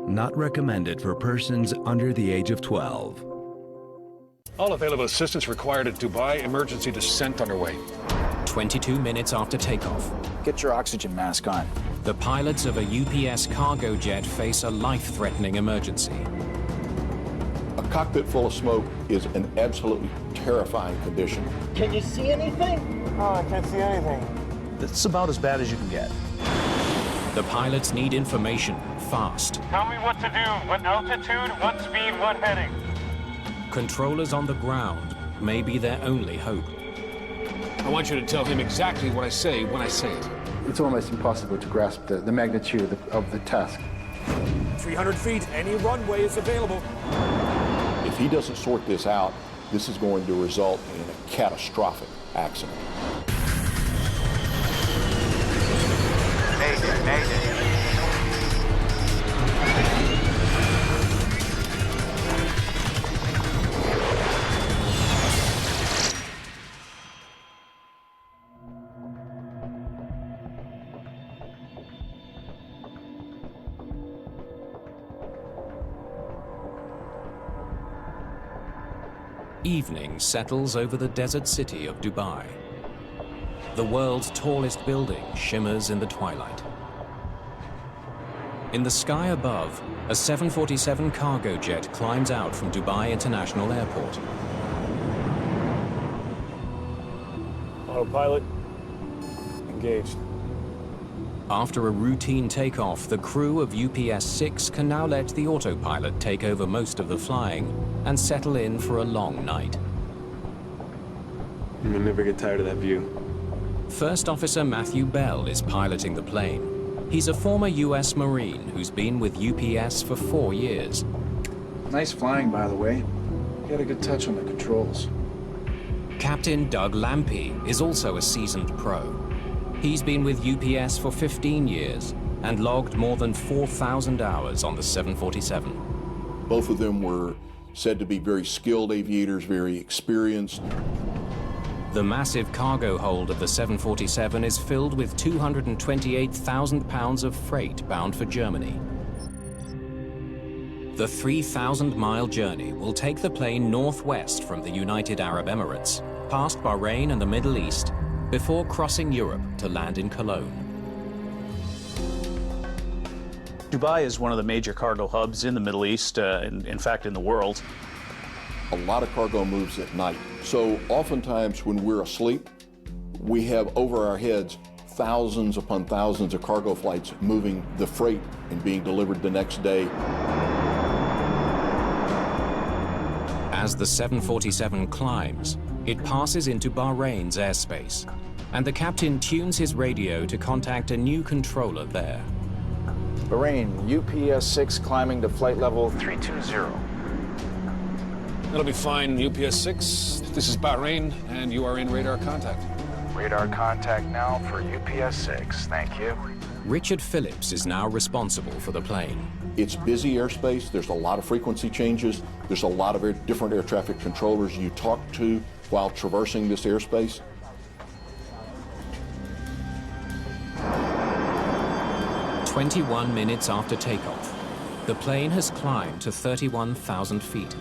Not recommended for persons under the age of 12. All available assistance required at Dubai. Emergency descent underway. 22 minutes after takeoff. Get your oxygen mask on. The pilots of a UPS cargo jet face a life-threatening emergency. A cockpit full of smoke is an absolutely terrifying condition. Can you see anything? Oh, I can't see anything. It's about as bad as you can get. The pilots need information fast. Tell me what to do. What altitude, what speed, what heading? Controllers on the ground may be their only hope. I want you to tell him exactly what I say when I say it. It's almost impossible to grasp the magnitude of the task. 300 feet, any runway is available. If he doesn't sort this out, this is going to result in a catastrophic accident. Mayday. Evening settles over the desert city of Dubai. The world's tallest building shimmers in the twilight. In the sky above, a 747 cargo jet climbs out from Dubai International Airport. Autopilot, engaged. After a routine takeoff, the crew of UPS-6 can now let the autopilot take over most of the flying and settle in for a long night. You'll never get tired of that view. First Officer Matthew Bell is piloting the plane. He's a former US Marine who's been with UPS for 4 years. Nice flying, by the way. You got a good touch on the controls. Captain Doug Lampy is also a seasoned pro. He's been with UPS for 15 years and logged more than 4,000 hours on the 747. Both of them were said to be very skilled aviators, very experienced. The massive cargo hold of the 747 is filled with 228,000 pounds of freight bound for Germany. The 3,000-mile journey will take the plane northwest from the United Arab Emirates, past Bahrain and the Middle East, before crossing Europe to land in Cologne. Dubai is one of the major cargo hubs in the Middle East, in fact, in the world. A lot of cargo moves at night. So oftentimes when we're asleep, we have over our heads thousands upon thousands of cargo flights moving the freight and being delivered the next day. As the 747 climbs, it passes into Bahrain's airspace, and the captain tunes his radio to contact a new controller there. Bahrain, UPS-6 climbing to flight level 320. That'll be fine, UPS-6. This is Bahrain, and you are in radar contact. Radar contact now for UPS-6, thank you. Richard Phillips is now responsible for the plane. It's busy airspace. There's a lot of frequency changes. There's a lot of different air traffic controllers you talk to while traversing this airspace. "21 minutes after takeoff, the plane has climbed to 31,000 feet.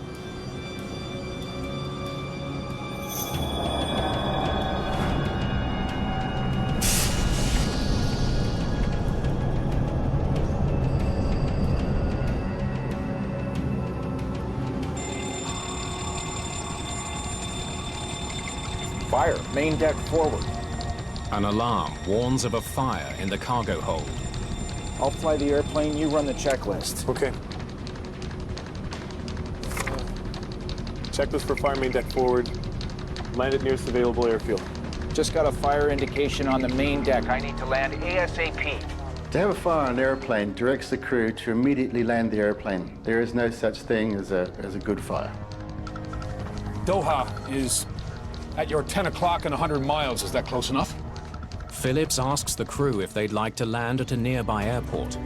Fire, main deck forward. An alarm warns of a fire in the cargo hold. I'll fly the airplane, you run the checklist. Okay. Checklist for fire, main deck forward. Land at nearest available airfield. Just got a fire indication on the main deck. I need to land ASAP. To have a fire on an airplane directs the crew to immediately land the airplane. There is no such thing as a good fire. Doha is at your 10 o'clock and 100 miles. Is that close enough? Phillips asks the crew if they'd like to land at a nearby airport.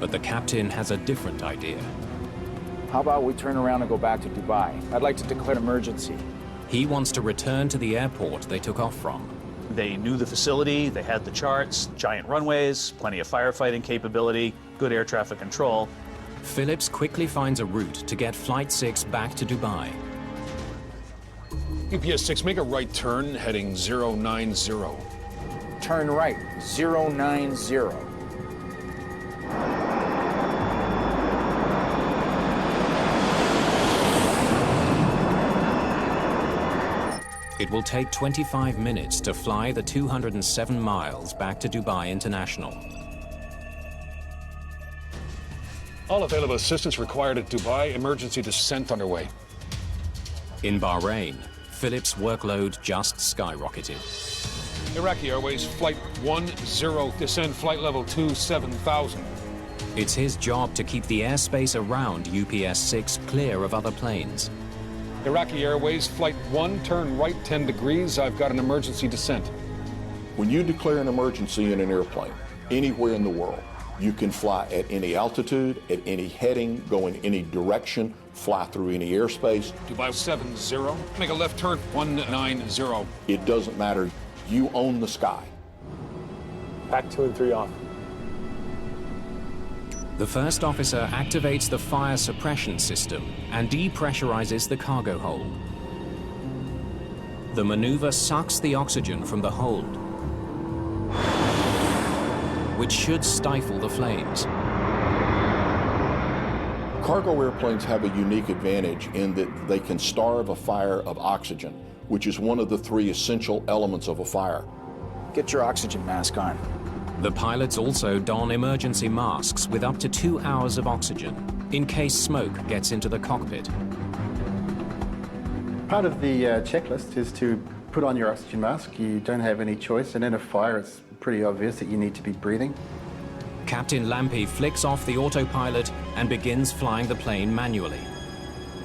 But the captain has a different idea. How about we turn around and go back to Dubai? I'd like to declare an emergency. He wants to return to the airport they took off from. They knew the facility, they had the charts, giant runways, plenty of firefighting capability. good air traffic control. Phillips quickly finds a route to get Flight 6 back to Dubai. UPS 6, make a right turn heading 090. Turn right, 090. It will take 25 minutes to fly the 207 miles back to Dubai International. All available assistance required at Dubai. Emergency descent underway. In Bahrain, Phillips' workload just skyrocketed. Iraqi Airways, Flight 10, descend flight level 27,000. It's his job to keep the airspace around UPS 6 clear of other planes. Iraqi Airways, Flight 1, turn right 10 degrees. I've got an emergency descent. When you declare an emergency in an airplane, anywhere in the world, you can fly at any altitude, at any heading, go in any direction, fly through any airspace. Dubai 70, make a left turn 190. It doesn't matter. You own the sky. Pack 2 and 3 off. The first officer activates the fire suppression system and depressurizes the cargo hold. The maneuver sucks the oxygen from the hold, which should stifle the flames. Cargo airplanes have a unique advantage in that they can starve a fire of oxygen, which is one of the 3 essential elements of a fire. Get your oxygen mask on. The pilots also don emergency masks with up to 2 hours of oxygen, in case smoke gets into the cockpit. Part of the checklist is to put on your oxygen mask. You don't have any choice, and in a fire it's pretty obvious that you need to be breathing. Captain Lampe flicks off the autopilot and begins flying the plane manually.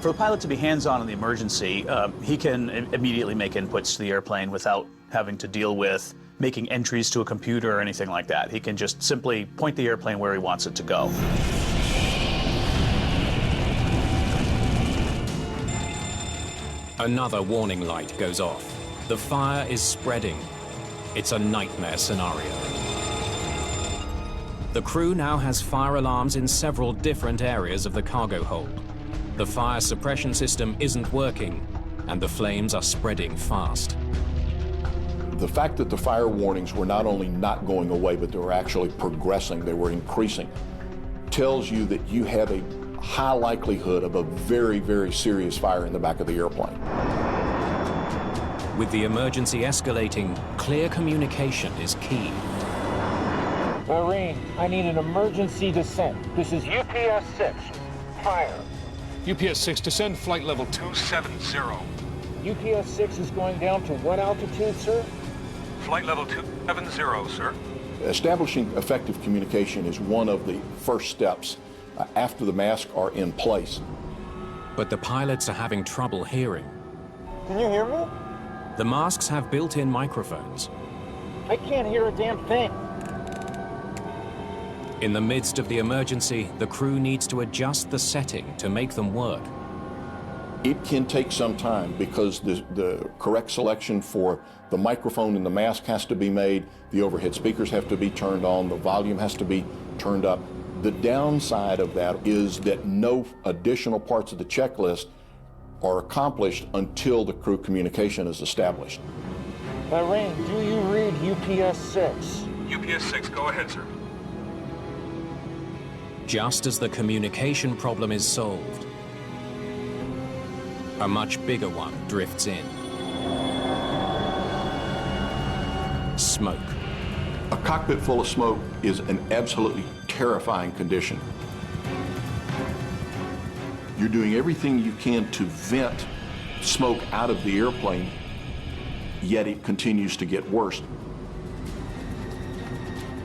For the pilot to be hands-on in the emergency, he can immediately make inputs to the airplane without having to deal with making entries to a computer or anything like that. He can just simply point the airplane where he wants it to go. Another warning light goes off. The fire is spreading. It's a nightmare scenario. The crew now has fire alarms in several different areas of the cargo hold. The fire suppression system isn't working, and the flames are spreading fast. The fact that the fire warnings were not only not going away, but they were actually progressing, they were increasing, tells you that you have a high likelihood of a very, very serious fire in the back of the airplane. With the emergency escalating, clear communication is key. Bahrain, I need an emergency descent. This is UPS 6. Fire. UPS 6, descend flight level 270. UPS 6 is going down to what altitude, sir? Flight level 270, sir. Establishing effective communication is one of the first steps after the masks are in place. But the pilots are having trouble hearing. Can you hear me? The masks have built-in microphones. I can't hear a damn thing. In the midst of the emergency, the crew needs to adjust the setting to make them work. It can take some time because the correct selection for the microphone and the mask has to be made, the overhead speakers have to be turned on, the volume has to be turned up. The downside of that is that no additional parts of the checklist are accomplished until the crew communication is established. Bahrain, do you read UPS 6? UPS 6, go ahead, sir. Just as the communication problem is solved, a much bigger one drifts in. Smoke. A cockpit full of smoke is an absolutely terrifying condition. You're doing everything you can to vent smoke out of the airplane, yet it continues to get worse.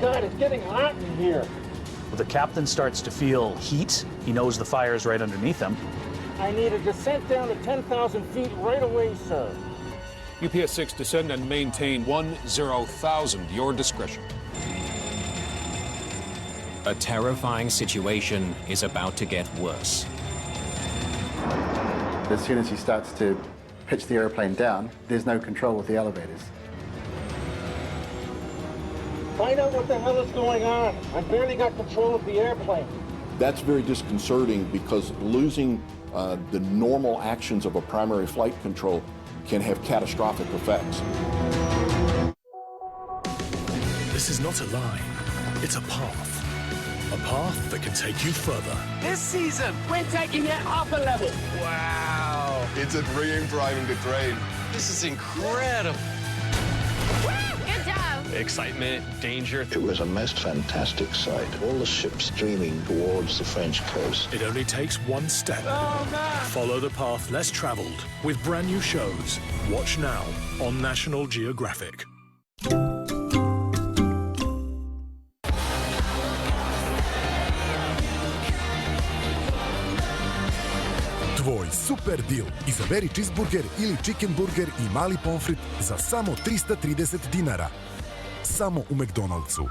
God, it's getting hot in here. The captain starts to feel heat. He knows the fire is right underneath him. I need a descent down to 10,000 feet right away, sir. UPS 6, descend and maintain 10,000. Your discretion. A terrifying situation is about to get worse. As soon as he starts to pitch the airplane down, there's no control with the elevators. Find out what the hell is going on. I barely got control of the airplane. That's very disconcerting because losing the normal actions of a primary flight control can have catastrophic effects. This is not a line, it's a path. A path that can take you further. This season, we're taking it up a level. Wow! It's a dream driving the train. This is incredible. Good job. Excitement, danger. It was a most fantastic sight. All the ships streaming towards the French coast. It only takes one step. Oh, man. Follow the path less traveled with brand new shows. Watch now on National Geographic. Tvoj super deal. Izaberi cheeseburger ili chicken burger i mali pomfrit za samo 330 dinara. Samo u McDonald'su.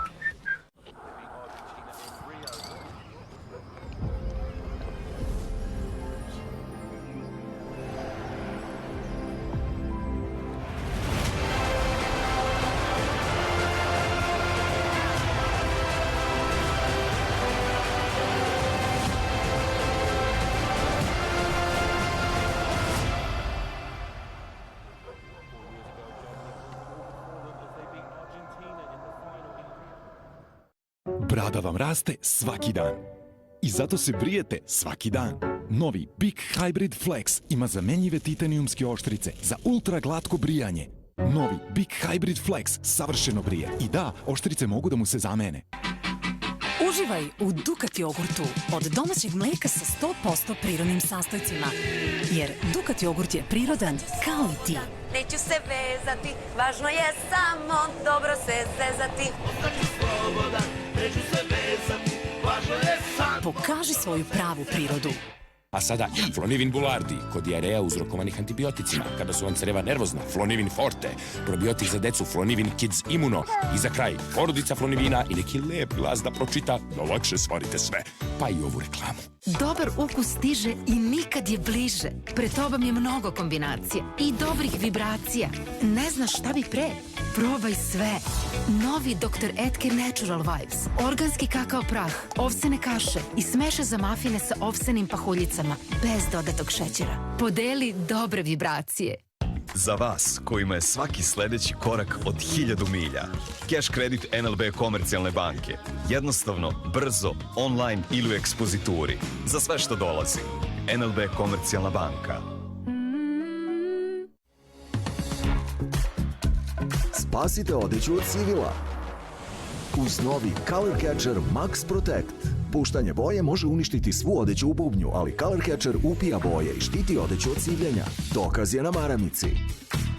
Brada vam raste svaki dan. I zato se brijete svaki dan. Novi Big Hybrid Flex ima zamenjive titanijumske oštrice za ultra glatko brijanje. Novi Big Hybrid Flex savršeno brije. I da, oštrice mogu da mu se zamene. Uživaj u Dukat jogurtu od domaćeg mlijeka sa 100% prirodnim sastojcima. Jer Dukat jogurt je prirodan kao i ti. Neću se vezati, važno je samo dobro se zezati. Ostaću slobodan, neću se vezati, važno je samo... Pokaži svoju pravu prirodu. A sada Flonivin Bulardi, kod dijareja uzrokovanih antibioticima. Kada su vam creva nervozna, Flonivin Forte, probiotik za decu, Flonivin Kids Immuno. I za kraj, porodica Flonivina i neki lep glas da pročita, da lakše svarite sve. Pa i ovu reklamu. Dobar ukus stiže i nikad je bliže. Pred tobom je mnogo kombinacija i dobrih vibracija. Ne znaš šta bi pre? Probaj sve. Novi Dr. Edke Natural Vibes. Organski kakao prah, ovsene kaše i smeše za mafine sa ovsenim pahuljicama. Bez dodatog šećera. Podeli dobre vibracije. Za vas, kojima je svaki sledeći korak od 1000 milja. Cash kredit NLB Komercijalne banke. Jednostavno, brzo, online ili u ekspozituri. Za sve što dolazi. NLB Komercijalna banka. Spasite odeću od civila. Uz novi Color Catcher Max Protect. Puštanje boje može uništiti svu odeću u bubnju, ali Color Catcher upija boje i štiti odeću od civljenja. Dokaz je na maramici.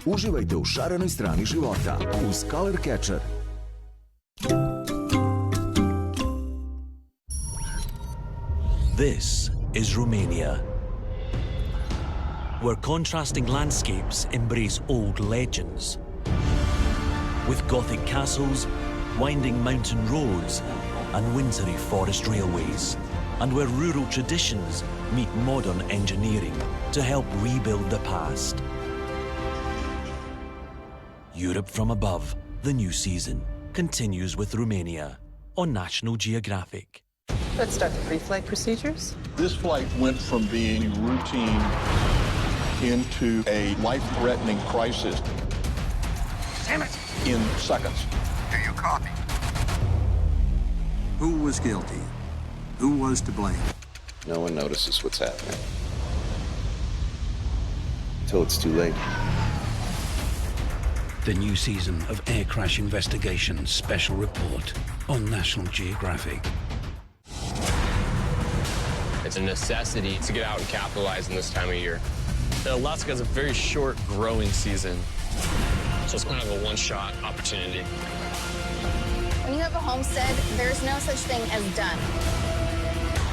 Uživajte u šarenoj strani života uz Color Catcher. This is Romania, where contrasting landscapes embrace old legends. With Gothic castles, winding mountain roads, and windsory forest railways, and where rural traditions meet modern engineering to help rebuild the past. Europe from Above, the new season, continues with Romania on National Geographic. Let's start the pre-flight procedures. This flight went from being routine into a life-threatening crisis. Damn it! In seconds. Do you copy? Who was guilty? Who was to blame? No one notices what's happening. Until it's too late. The new season of Air Crash Investigation Special Report on National Geographic. It's a necessity to get out and capitalize in this time of year. Alaska has a very short growing season, so it's kind of a one-shot opportunity. When you have a homestead, there's no such thing as done.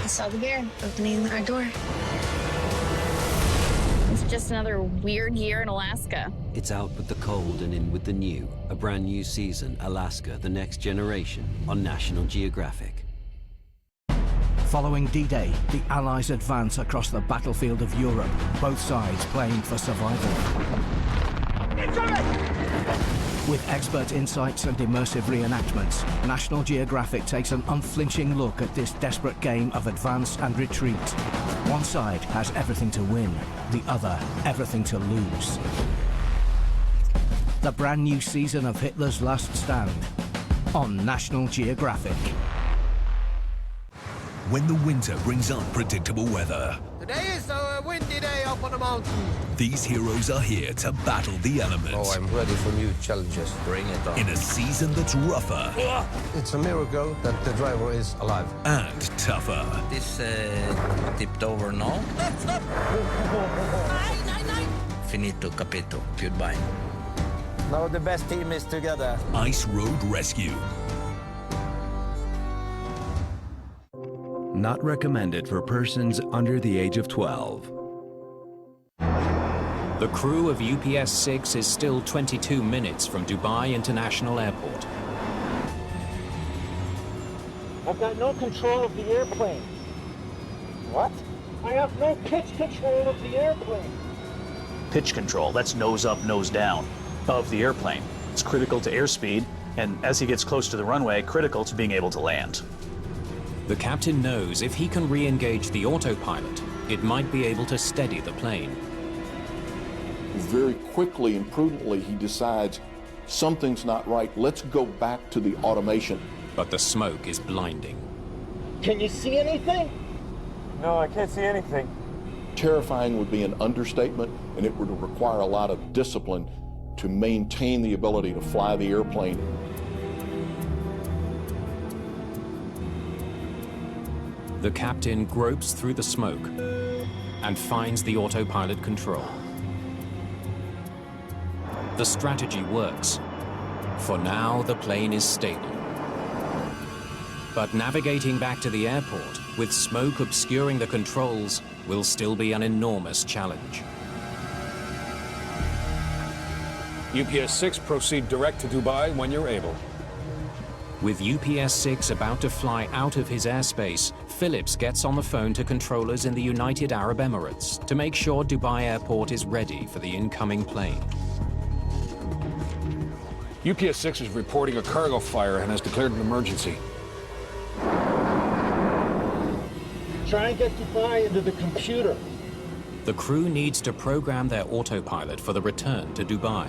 I saw the bear opening our door. It's just another weird year in Alaska. It's out with the cold and in with the new. A brand new season, Alaska, the next generation, on National Geographic. Following D-Day, the Allies advance across the battlefield of Europe, both sides playing for survival. Incoming! With expert insights and immersive reenactments, National Geographic takes an unflinching look at this desperate game of advance and retreat. One side has everything to win, the other everything to lose. The brand new season of Hitler's Last Stand on National Geographic. When the winter brings unpredictable weather, Today is a windy day up on the mountain. these heroes are here to battle the elements. Oh, I'm ready for new challenges. Bring it on. In a season that's rougher It's a miracle that the driver is alive. and tougher. This tipped over now. Stop! Finito, capito. Goodbye. Now the best team is together. Ice Road Rescue. Not recommended for persons under the age of 12. The crew of UPS-6 is still 22 minutes from Dubai International Airport. I've got no control of the airplane. What? I have no pitch control of the airplane. Pitch control, that's nose up, nose down, of the airplane. It's critical to airspeed, and as he gets close to the runway, critical to being able to land. The captain knows if he can re-engage the autopilot, it might be able to steady the plane. Very quickly and prudently, he decides something's not right. Let's go back to the automation. But the smoke is blinding. Can you see anything? No, I can't see anything. Terrifying would be an understatement, and it would require a lot of discipline to maintain the ability to fly the airplane. The captain gropes through the smoke and finds the autopilot control. The strategy works. For now, the plane is stable. But navigating back to the airport with smoke obscuring the controls will still be an enormous challenge. UPS-6, proceed direct to Dubai when you're able. With UPS-6 about to fly out of his airspace, Phillips gets on the phone to controllers in the United Arab Emirates to make sure Dubai Airport is ready for the incoming plane. UPS-6 is reporting a cargo fire and has declared an emergency. Try and get Dubai into the computer. The crew needs to program their autopilot for the return to Dubai.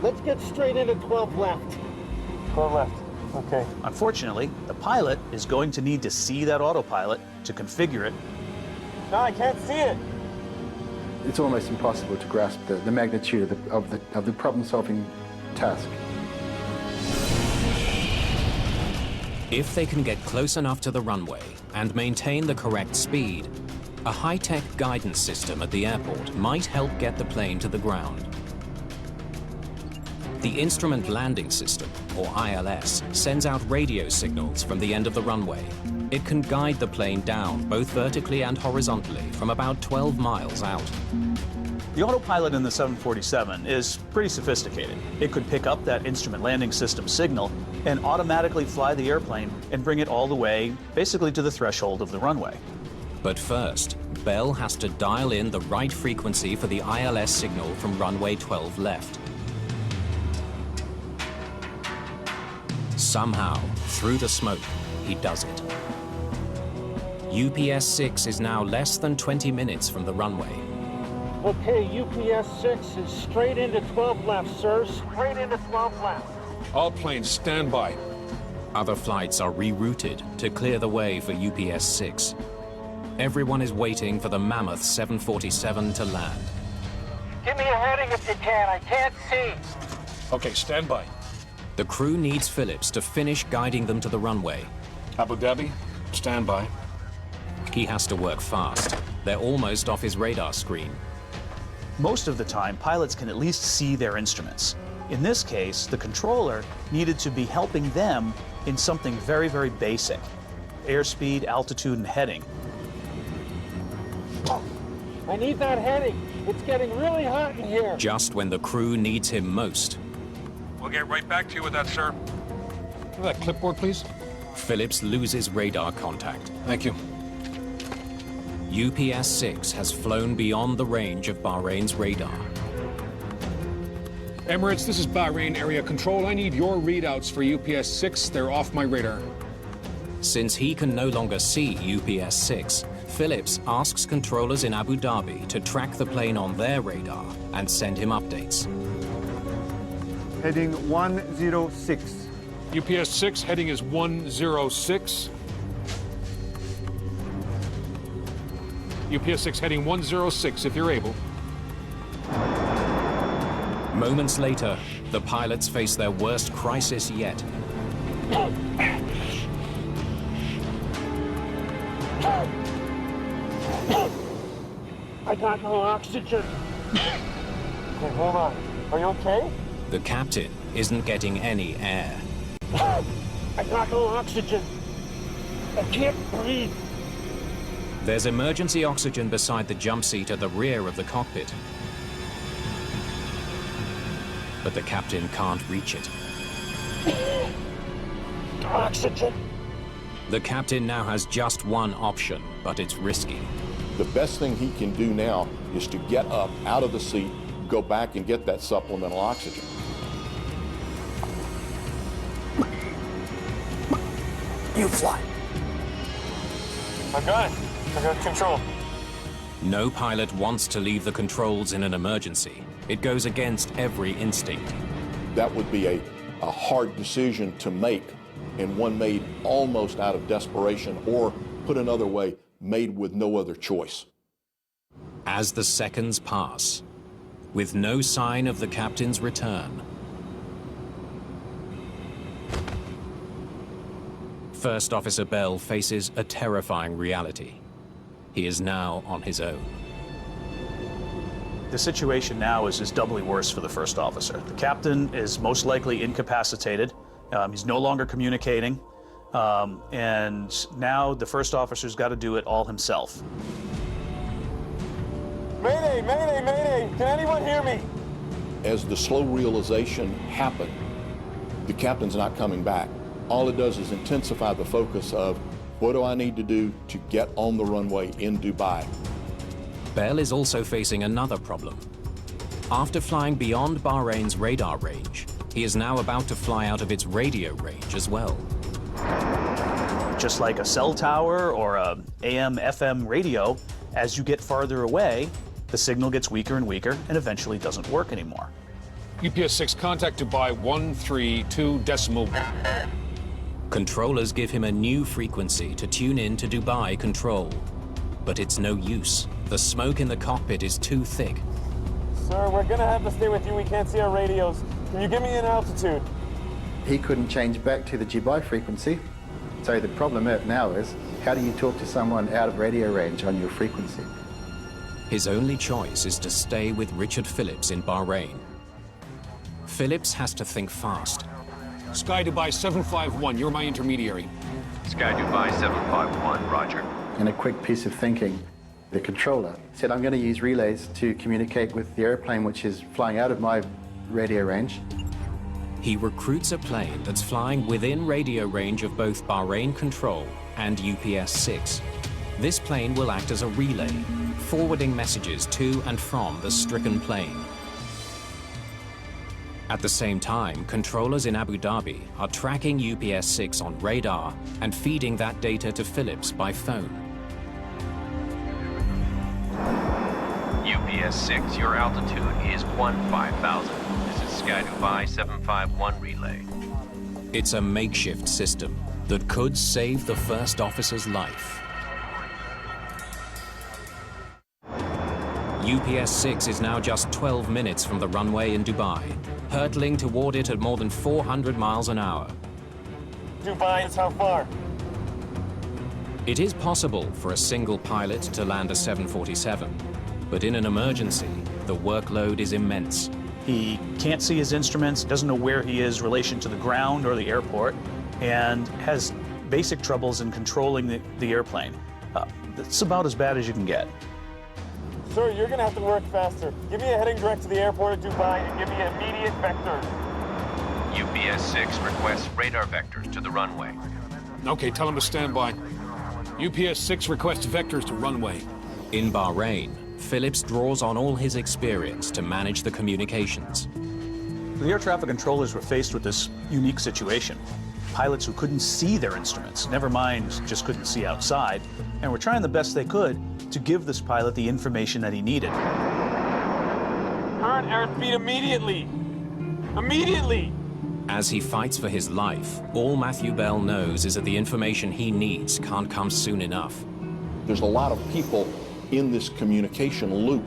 Let's get straight into 12 left. 12 left. Okay. Unfortunately, the pilot is going to need to see that autopilot to configure it. No, I can't see it. It's almost impossible to grasp the magnitude of the problem-solving task. If they can get close enough to the runway and maintain the correct speed, a high-tech guidance system at the airport might help get the plane to the ground. The Instrument Landing System, or ILS, sends out radio signals from the end of the runway. It can guide the plane down, both vertically and horizontally, from about 12 miles out. The autopilot in the 747 is pretty sophisticated. It could pick up that instrument landing system signal and automatically fly the airplane and bring it all the way, basically to the threshold of the runway. But first, Bell has to dial in the right frequency for the ILS signal from runway 12 left. Somehow, through the smoke, he does it. UPS-6 is now less than 20 minutes from the runway. Okay, UPS-6 is straight into 12 left, sir. Straight into 12 left. All planes, stand by. Other flights are rerouted to clear the way for UPS-6. Everyone is waiting for the mammoth 747 to land. Give me a heading if you can. I can't see. Okay, stand by. The crew needs Phillips to finish guiding them to the runway. Abu Dhabi, stand by. He has to work fast. They're almost off his radar screen. Most of the time, pilots can at least see their instruments. In this case, the controller needed to be helping them in something very, very basic: airspeed, altitude, and heading. I need that heading. It's getting really hot in here. Just when the crew needs him most. We'll get right back to you with that, sir. Give that clipboard, please. Phillips loses radar contact. Thank you. UPS-6 has flown beyond the range of Bahrain's radar. Emirates, this is Bahrain Area Control. I need your readouts for UPS-6. They're off my radar. Since he can no longer see UPS-6, Phillips asks controllers in Abu Dhabi to track the plane on their radar and send him updates. Heading 106. UPS-6, heading is 106. UPS-6, heading 106, if you're able. Moments later, the pilots face their worst crisis yet. I got no oxygen. Okay, hold on. Are you okay? The captain isn't getting any air. I got no oxygen. I can't breathe. There's emergency oxygen beside the jump seat at the rear of the cockpit. But the captain can't reach it. Oxygen. The captain now has just one option, but it's risky. The best thing he can do now is to get up out of the seat, go back and get that supplemental oxygen. You fly. I got it. I got control. No pilot wants to leave the controls in an emergency. It goes against every instinct. That would be a hard decision to make, and one made almost out of desperation, or put another way, made with no other choice. As the seconds pass, with no sign of the captain's return, First Officer Bell faces a terrifying reality. He is now on his own. The situation now is doubly worse for the first officer. The captain is most likely incapacitated. He's no longer communicating. And now the first officer's got to do it all himself. Mayday, mayday, mayday. Can anyone hear me? As the slow realization happened, the captain's not coming back. All it does is intensify the focus of, what do I need to do to get on the runway in Dubai? Bell is also facing another problem. After flying beyond Bahrain's radar range, he is now about to fly out of its radio range as well. Just like a cell tower or a AM/FM radio, as you get farther away, the signal gets weaker and weaker and eventually doesn't work anymore. UPS-6, contact Dubai 132.1. Controllers give him a new frequency to tune in to Dubai control. But it's no use. The smoke in the cockpit is too thick. Sir, we're gonna have to stay with you. We can't see our radios. Can you give me an altitude? He couldn't change back to the Dubai frequency. So the problem now is, how do you talk to someone out of radio range on your frequency? His only choice is to stay with Richard Phillips in Bahrain. Phillips has to think fast. Sky Dubai 751, you're my intermediary. Sky Dubai 751, roger. In a quick piece of thinking, the controller said, I'm going to use relays to communicate with the airplane which is flying out of my radio range. He recruits a plane that's flying within radio range of both Bahrain Control and UPS-6. This plane will act as a relay, forwarding messages to and from the stricken plane. At the same time, controllers in Abu Dhabi are tracking UPS-6 on radar and feeding that data to Phillips by phone. UPS-6, your altitude is 15,000. This is Sky Dubai 751 relay. It's a makeshift system that could save the first officer's life. UPS-6 is now just 12 minutes from the runway in Dubai, hurtling toward it at more than 400 miles an hour. Dubai is how far? It is possible for a single pilot to land a 747, but in an emergency, the workload is immense. He can't see his instruments, doesn't know where he is in relation to the ground or the airport, and has basic troubles in controlling the airplane. It's about as bad as you can get. Sir, you're gonna have to work faster. Give me a heading direct to the airport of Dubai and give me immediate vectors. UPS-6 requests radar vectors to the runway. Okay, tell him to stand by. UPS-6 requests vectors to runway. In Bahrain, Phillips draws on all his experience to manage the communications. The air traffic controllers were faced with this unique situation. Pilots who couldn't see their instruments, never mind just couldn't see outside, and were trying the best they could to give this pilot the information that he needed. Current airspeed immediately! Immediately! As he fights for his life, all Matthew Bell knows is that the information he needs can't come soon enough. There's a lot of people in this communication loop,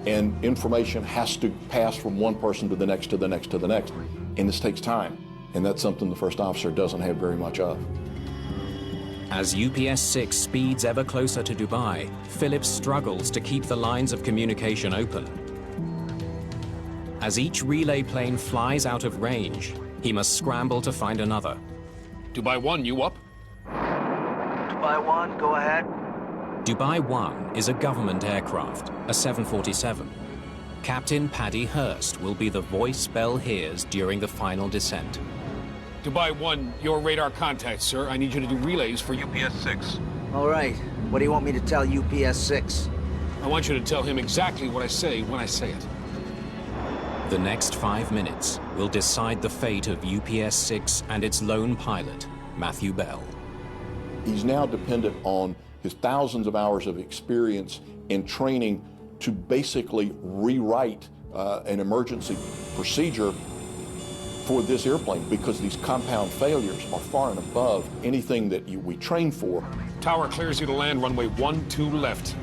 and information has to pass from one person to the next, to the next, to the next. And this takes time, and that's something the first officer doesn't have very much of. As UPS-6 speeds ever closer to Dubai, Phillips struggles to keep the lines of communication open. As each relay plane flies out of range, he must scramble to find another. Dubai 1, you up? Dubai 1, go ahead. Dubai 1 is a government aircraft, a 747. Captain Paddy Hurst will be the voice Bell hears during the final descent. Dubai 1, your radar contact, sir. I need you to do relays for UPS 6. All right. What do you want me to tell UPS 6? I want you to tell him exactly what I say when I say it. The next 5 minutes will decide the fate of UPS 6 and its lone pilot, Matthew Bell. He's now dependent on his thousands of hours of experience and training to basically rewrite an emergency procedure for this airplane, because these compound failures are far and above anything that we train for. Tower clears you to land, runway 12 left.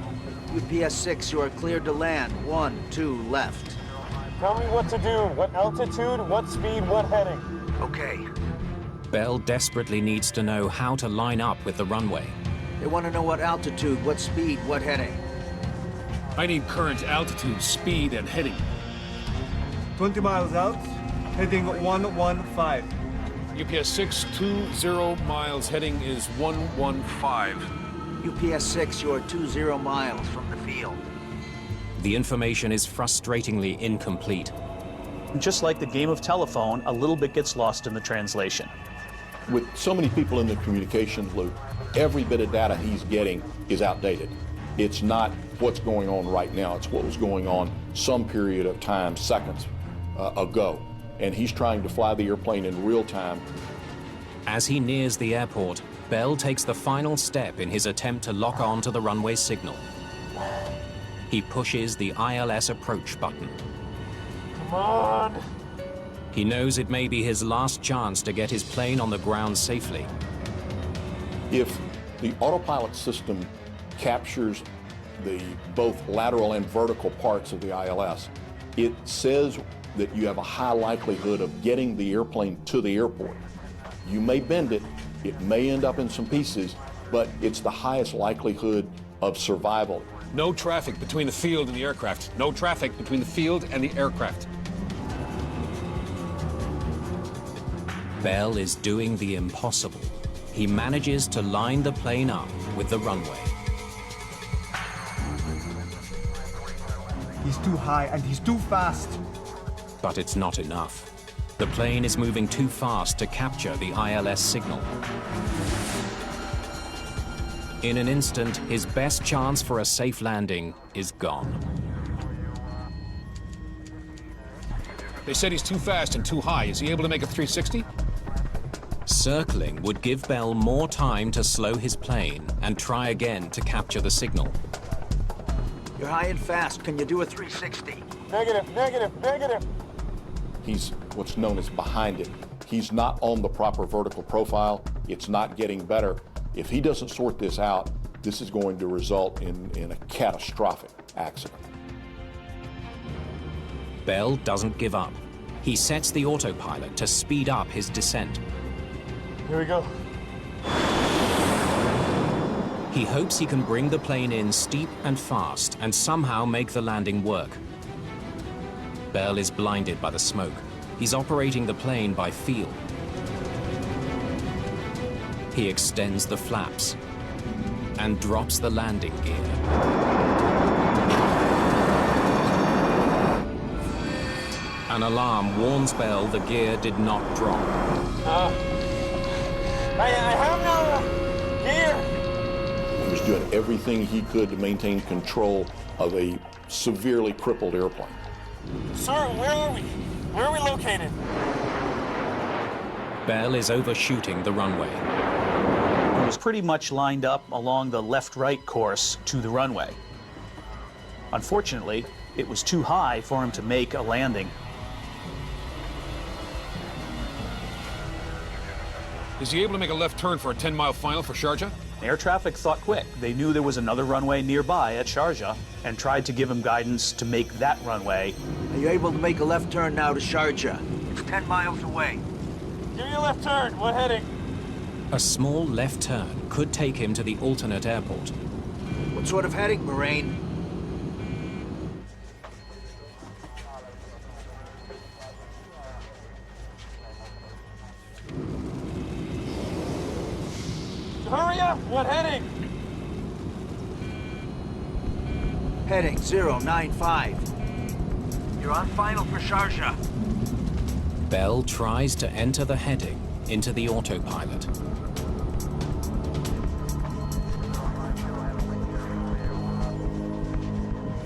UPS 6, you are cleared to land. 12 left. Tell me what to do. What altitude, what speed, what heading? Okay. Bell desperately needs to know how to line up with the runway. They want to know what altitude, what speed, what heading. I need current altitude, speed, and heading. 20 miles out, heading 115. UPS 6, 20 miles, heading is 115. UPS 6, you are 20 miles from the field. The information is frustratingly incomplete. Just like the game of telephone, a little bit gets lost in the translation. With so many people in the communications loop, every bit of data he's getting is outdated. It's not what's going on right now, it's what was going on some period of time, seconds ago. And he's trying to fly the airplane in real time. As he nears the airport, Bell takes the final step in his attempt to lock on to the runway signal. He pushes the ILS approach button. Come on! He knows it may be his last chance to get his plane on the ground safely. If the autopilot system captures the both lateral and vertical parts of the ILS, it says that you have a high likelihood of getting the airplane to the airport. You may bend it, it may end up in some pieces, but it's the highest likelihood of survival. No traffic between the field and the aircraft. No traffic between the field and the aircraft. Bell is doing the impossible. He manages to line the plane up with the runway. He's too high and he's too fast. But it's not enough. The plane is moving too fast to capture the ILS signal. In an instant, his best chance for a safe landing is gone. They said he's too fast and too high. Is he able to make a 360? Circling would give Bell more time to slow his plane and try again to capture the signal. You're high and fast. Can you do a 360? Negative, negative, negative. He's what's known as behind it. He's not on the proper vertical profile. It's not getting better. If he doesn't sort this out, this is going to result in a catastrophic accident. Bell doesn't give up. He sets the autopilot to speed up his descent. Here we go. He hopes he can bring the plane in steep and fast and somehow make the landing work. Bell is blinded by the smoke. He's operating the plane by feel. He extends the flaps and drops the landing gear. An alarm warns Bell the gear did not drop. I have no gear. He was doing everything he could to maintain control of a severely crippled airplane. Sir, where are we? Where are we located? Bell is overshooting the runway. He was pretty much lined up along the left-right course to the runway. Unfortunately, it was too high for him to make a landing. Is he able to make a left turn for a 10-mile final for Sharjah? Air traffic thought quick. They knew there was another runway nearby at Sharjah and tried to give him guidance to make that runway. Are you able to make a left turn now to Sharjah? It's 10 miles away. Give me a left turn. What heading? A small left turn could take him to the alternate airport. What sort of heading, Marine? Hurry up! What heading? Heading 095. You're on final for Sharjah. Bell tries to enter the heading into the autopilot.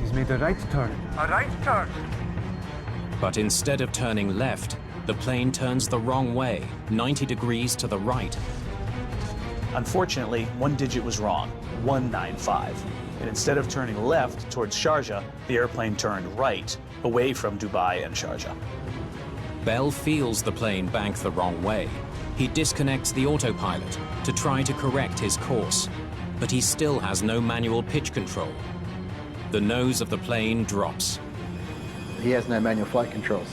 He's made a right turn. A right turn? But instead of turning left, the plane turns the wrong way, 90 degrees to the right. Unfortunately, one digit was wrong, 195. And instead of turning left towards Sharjah, the airplane turned right, away from Dubai and Sharjah. Bell feels the plane bank the wrong way. He disconnects the autopilot to try to correct his course, but he still has no manual pitch control. The nose of the plane drops. He has no manual flight controls.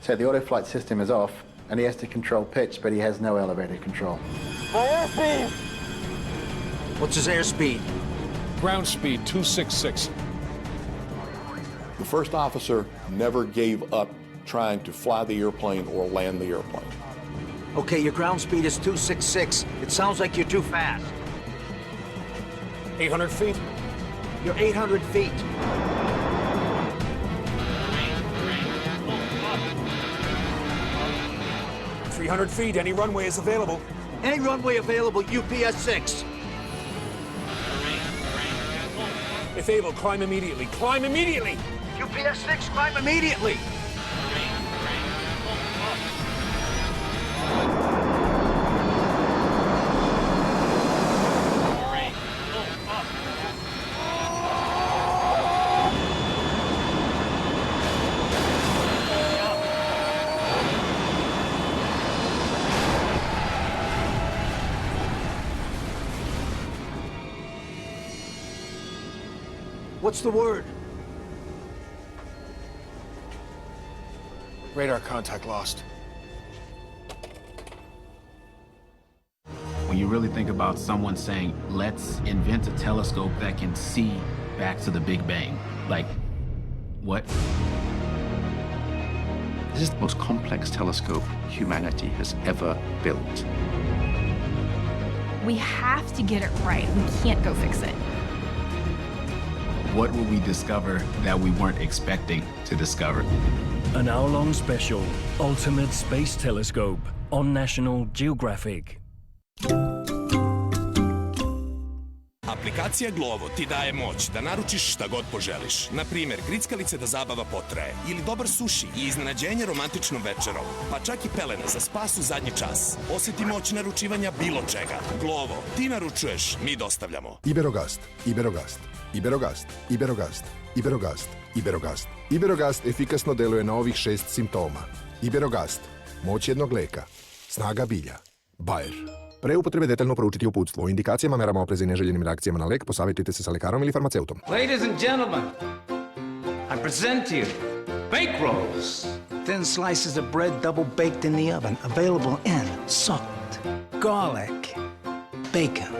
So the auto flight system is off, and he has to control pitch, but he has no elevator control. My airspeed! What's his airspeed? Ground speed 266. The first officer never gave up trying to fly the airplane or land the airplane. Okay, your ground speed is 266. It sounds like you're too fast. 800 feet? You're 800 feet. feet, any runway is available. Any runway available, UPS 6. If able, climb immediately. Climb immediately! UPS 6, climb immediately! What's the word? Radar contact lost. When you really think about someone saying, let's invent a telescope that can see back to the Big Bang, like, what? This is the most complex telescope humanity has ever built. We have to get it right. We can't go fix it. What will we discover that we weren't expecting to discover? An hour-long special, Ultimate Space Telescope, on National Geographic. Aplikacija Glovo ti daje moć da naručiš šta god poželiš. Na primjer, grickalice da zabava potraje, ili dobar suši i iznenađenje romantičnom večerom, pa čak i pelene za spas u zadnji čas. Osjeti moć naručivanja bilo čega. Glovo, ti naručuješ, mi dostavljamo. Iberogast, Iberogast, Iberogast, Iberogast, Iberogast, Iberogast. Iberogast efikasno deluje na ovih 6 simptoma. Iberogast, moć jednog leka, snaga bilja, Bayer. Pre upotrebe detaljno proučiti uputstvo. O indikacijama, merama opreza i neželjenim reakcijama na lek posavjetujte se sa lekarom ili farmaceutom. Ladies and gentlemen, I present to you bake rolls. Thin slices of bread double baked in the oven, available in salt, garlic, bacon.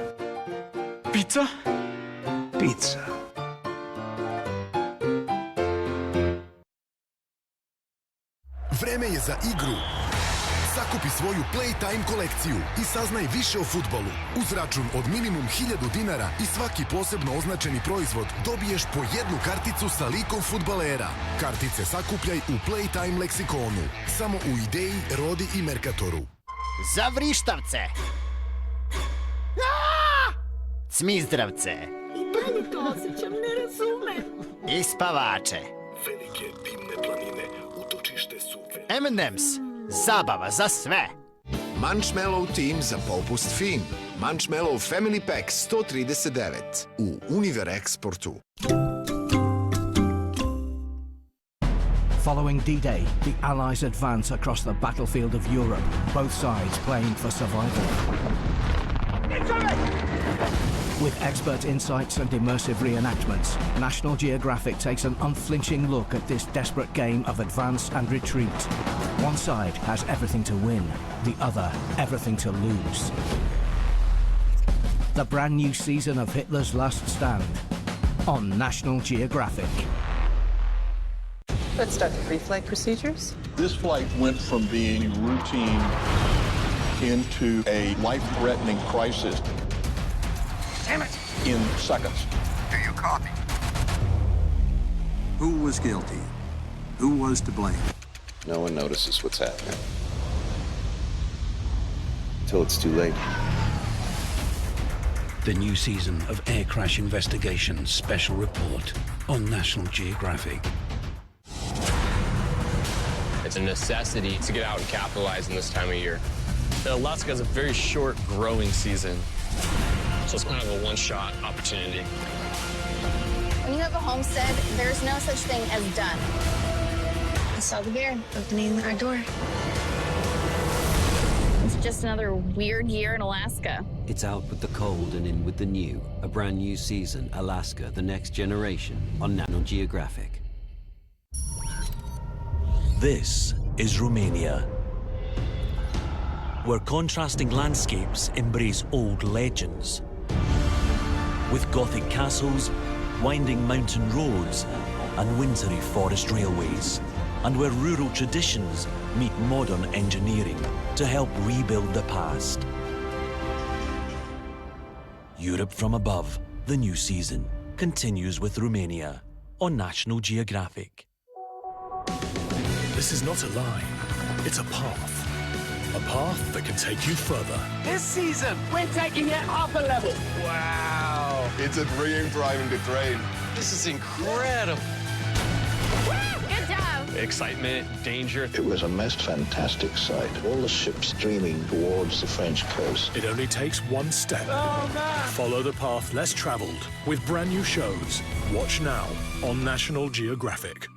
Pizza? Pizza. Vreme je za igru. Sakupi svoju Playtime kolekciju i saznaj više o fudbalu. Uz račun od minimum 1000 dinara i svaki posebno označeni proizvod dobiješ po jednu karticu sa likom fudbalera. Kartice sakupljaj u Playtime leksikonu. Samo u Ideji, Rodi i Merkatoru. Za vrištavce! Cmizdravce! I dalje to osjećam, ne razumem. I spavače. Velike dimne planine, utočište su M&M's. Zabava za sve. Munchmallow Team za popust fin. Munchmallow Family Pack 139 u Univer Exportu. Following D-Day, the Allies advance across the battlefield of Europe, both sides playing for survival. With expert insights and immersive reenactments, National Geographic takes an unflinching look at this desperate game of advance and retreat. One side has everything to win, the other everything to lose. The brand new season of Hitler's Last Stand on National Geographic. Let's start the pre-flight procedures. This flight went from being routine into a life-threatening crisis. Damn it! In seconds. Do you copy? Who was guilty? Who was to blame? No one notices what's happening. Until it's too late. The new season of Air Crash Investigations Special Report on National Geographic. It's a necessity to get out and capitalize in this time of year. Alaska has a very short growing season, so it's kind of a one-shot opportunity. When you have a homestead, there's no such thing as done. I saw the bear opening our door. It's just another weird year in Alaska. It's out with the cold and in with the new. A brand new season, Alaska, the next generation, on National Geographic. This is Romania, where contrasting landscapes embrace old legends. With Gothic castles, winding mountain roads, and wintry forest railways, and where rural traditions meet modern engineering to help rebuild the past. Europe from Above, the new season, continues with Romania on National Geographic. This is not a line, it's a path. A path that can take you further. This season, we're taking it up a level. Wow! It's a dream driving the train. This is incredible. Woo! Good job. Excitement, danger. It was a most fantastic sight. All the ships streaming towards the French coast. It only takes one step. Oh, man! Follow the path less traveled with brand new shows. Watch now on National Geographic.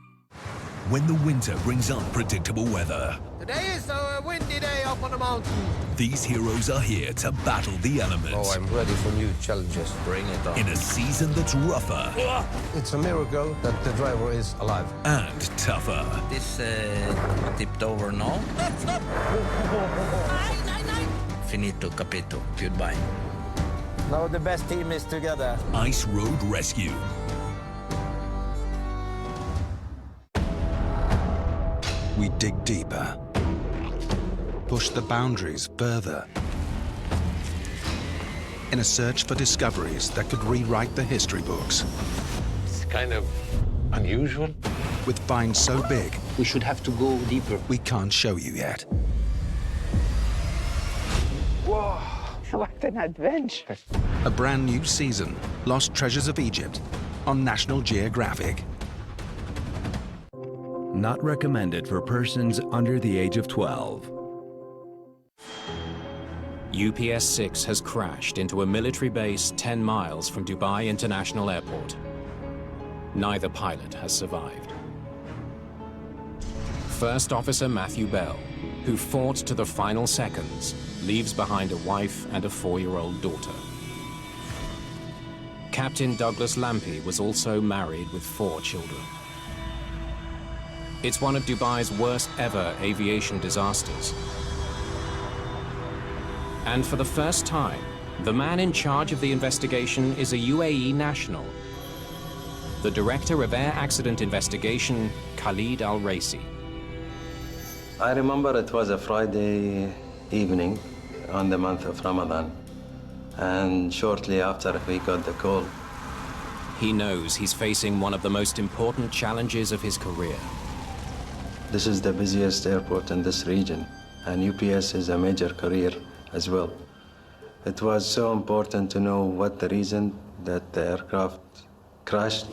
When the winter brings unpredictable weather, Today is a windy day up on the mountain. these heroes are here to battle the elements. Oh, I'm ready for new challenges. Bring it on. In a season that's rougher. It's a miracle that the driver is alive. And tougher. This tipped over now. Finito, capito. Goodbye. Now the best team is together. Ice Road Rescue. We dig deeper, push the boundaries further, in a search for discoveries that could rewrite the history books. It's kind of unusual. With finds so big, We should have to go deeper. we can't show you yet. Whoa, what an adventure. A brand new season, Lost Treasures of Egypt, on National Geographic. Not recommended for persons under the age of 12. UPS-6 has crashed into a military base 10 miles from Dubai International Airport. Neither pilot has survived. First Officer Matthew Bell, who fought to the final seconds, leaves behind a wife and a 4-year-old daughter. Captain Douglas Lampy was also married with 4 children. It's one of Dubai's worst ever aviation disasters. And for the first time, the man in charge of the investigation is a UAE national. The Director of Air Accident Investigation, Khalid Al-Raisi. I remember it was a Friday evening on the month of Ramadan. And shortly after we got the call. He knows he's facing one of the most important challenges of his career. This is the busiest airport in this region, and UPS is a major career as well. It was so important to know what the reason that the aircraft crashed.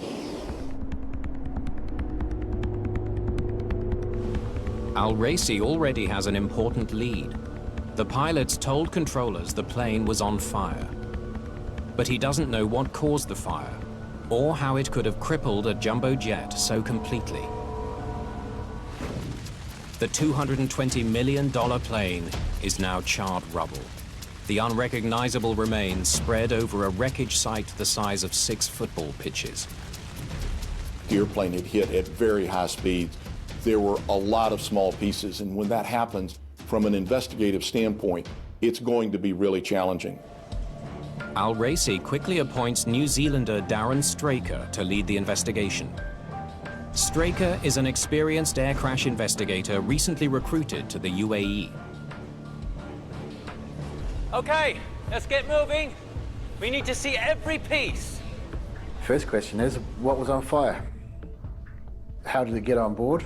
Al-Raisi already has an important lead. The pilots told controllers the plane was on fire. But he doesn't know what caused the fire, or how it could have crippled a jumbo jet so completely. The $220 million plane is now charred rubble. The unrecognizable remains spread over a wreckage site the size of 6 football pitches. The airplane had hit at very high speeds. There were a lot of small pieces, and when that happens, from an investigative standpoint, it's going to be really challenging. Al-Raisi quickly appoints New Zealander Darren Straker to lead the investigation. Straker is an experienced air crash investigator recently recruited to the UAE. Okay, let's get moving. We need to see every piece. First question is, what was on fire? How did it get on board?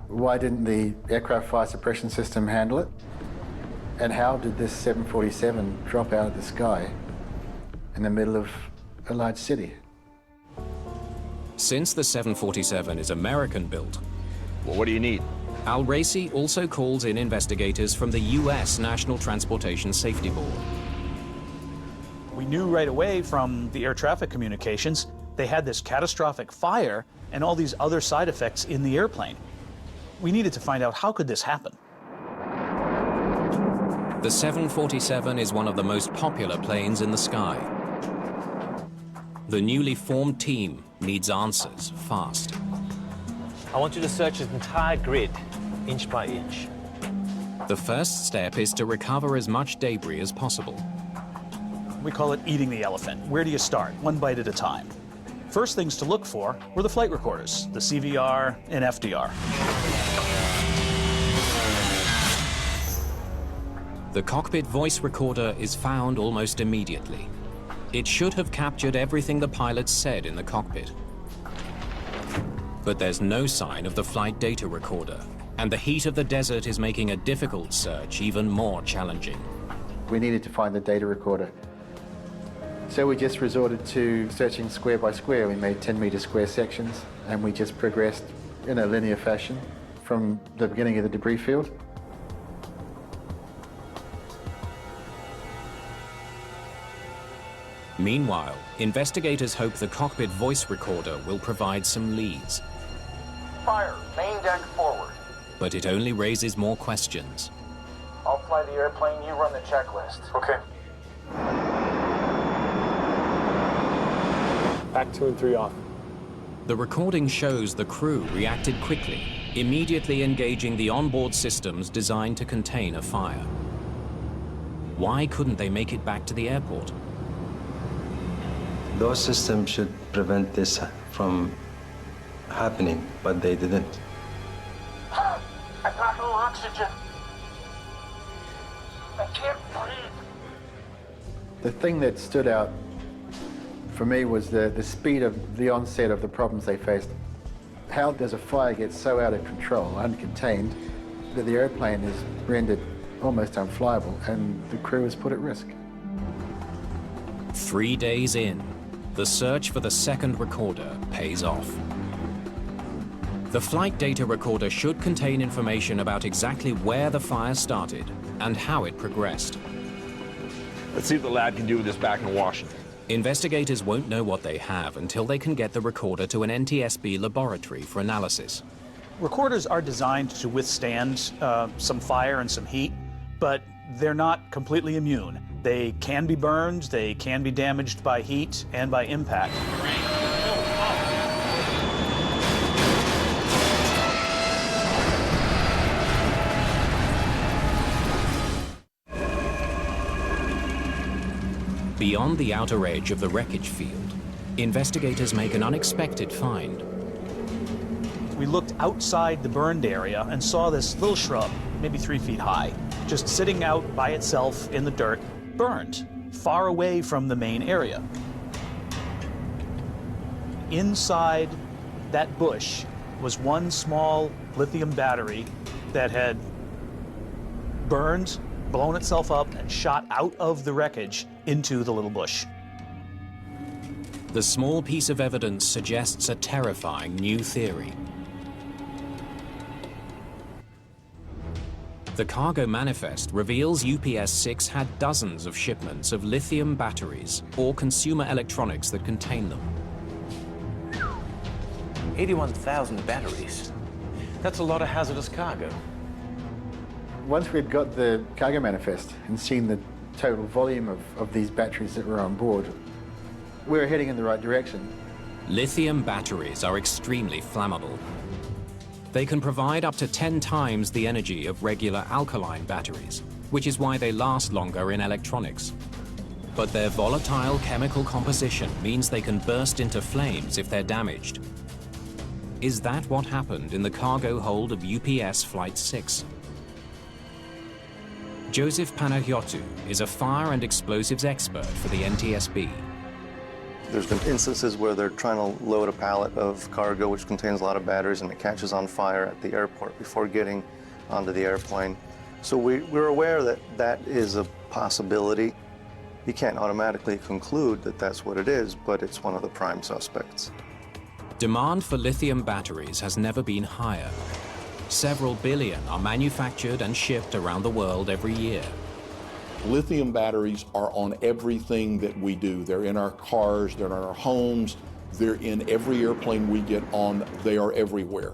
Why didn't the aircraft fire suppression system handle it? And how did this 747 drop out of the sky in the middle of a large city? Since the 747 is American-built, well, what do you need? Al-Raisi also calls in investigators from the U.S. National Transportation Safety Board. We knew right away from the air traffic communications they had this catastrophic fire and all these other side effects in the airplane. We needed to find out, how could this happen? The 747 is one of the most popular planes in the sky. The newly formed team needs answers fast. I want you to search the entire grid, inch by inch. The first step is to recover as much debris as possible. We call it eating the elephant. Where do you start? One bite at a time. First things to look for were the flight recorders, the CVR and FDR. The cockpit voice recorder is found almost immediately. It should have captured everything the pilots said in the cockpit. But there's no sign of the flight data recorder, and the heat of the desert is making a difficult search even more challenging. We needed to find the data recorder. So we just resorted to searching square by square. We made 10-meter square sections, and we just progressed in a linear fashion from the beginning of the debris field. Meanwhile, investigators hope the cockpit voice recorder will provide some leads. Fire, main deck forward. But it only raises more questions. I'll fly the airplane, you run the checklist. Okay. Back 2 and 3 off. The recording shows the crew reacted quickly, immediately engaging the onboard systems designed to contain a fire. Why couldn't they make it back to the airport? Those systems should prevent this from happening, but they didn't. I've got no oxygen. I can't breathe. The thing that stood out for me was the speed of the onset of the problems they faced. How does a fire get so out of control, uncontained, that the airplane is rendered almost unflyable and the crew is put at risk? 3 days in, the search for the second recorder pays off. The flight data recorder should contain information about exactly where the fire started and how it progressed. Let's see what the lab can do with this back in Washington. Investigators won't know what they have until they can get the recorder to an NTSB laboratory for analysis. Recorders are designed to withstand some fire and some heat, but they're not completely immune. They can be burned, they can be damaged by heat and by impact. Beyond the outer edge of the wreckage field, investigators make an unexpected find. We looked outside the burned area and saw this little shrub, maybe 3 feet high, just sitting out by itself in the dirt, burned, far away from the main area. Inside that bush was one small lithium battery that had burned, blown itself up, and shot out of the wreckage into the little bush. The small piece of evidence suggests a terrifying new theory. The cargo manifest reveals UPS-6 had dozens of shipments of lithium batteries or consumer electronics that contain them. 81,000 batteries. That's a lot of hazardous cargo. Once we'd got the cargo manifest and seen the total volume of these batteries that were on board, we were heading in the right direction. Lithium batteries are extremely flammable. They can provide up to 10 times the energy of regular alkaline batteries, which is why they last longer in electronics. But their volatile chemical composition means they can burst into flames if they're damaged. Is that what happened in the cargo hold of UPS Flight 6? Joseph Panagiotou is a fire and explosives expert for the NTSB. There's been instances where they're trying to load a pallet of cargo which contains a lot of batteries and it catches on fire at the airport before getting onto the airplane. So we're aware that that is a possibility. You can't automatically conclude that that's what it is, but it's one of the prime suspects. Demand for lithium batteries has never been higher. Several billion are manufactured and shipped around the world every year. Lithium batteries are on everything that we do. They're in our cars, they're in our homes, they're in every airplane we get on, they are everywhere.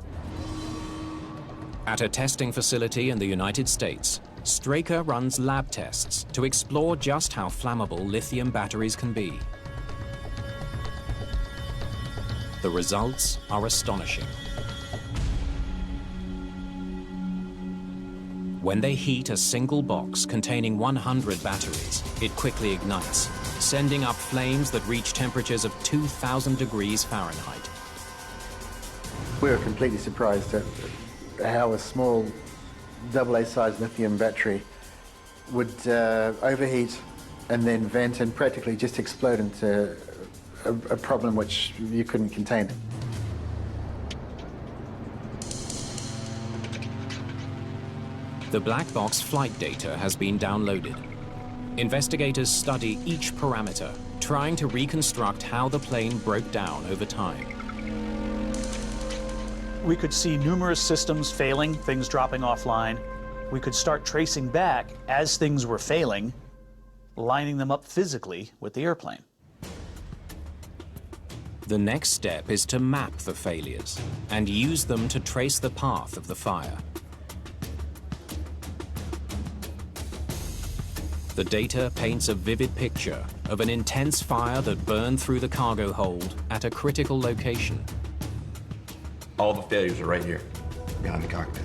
At a testing facility in the United States, Straker runs lab tests to explore just how flammable lithium batteries can be. The results are astonishing. When they heat a single box containing 100 batteries, it quickly ignites, sending up flames that reach temperatures of 2,000 degrees Fahrenheit. We were completely surprised at how a small AA-sized lithium battery would overheat and then vent and practically just explode into a problem which you couldn't contain. The black box flight data has been downloaded. Investigators study each parameter, trying to reconstruct how the plane broke down over time. We could see numerous systems failing, things dropping offline. We could start tracing back as things were failing, lining them up physically with the airplane. The next step is to map the failures and use them to trace the path of the fire. The data paints a vivid picture of an intense fire that burned through the cargo hold at a critical location. All the failures are right here, behind the cockpit.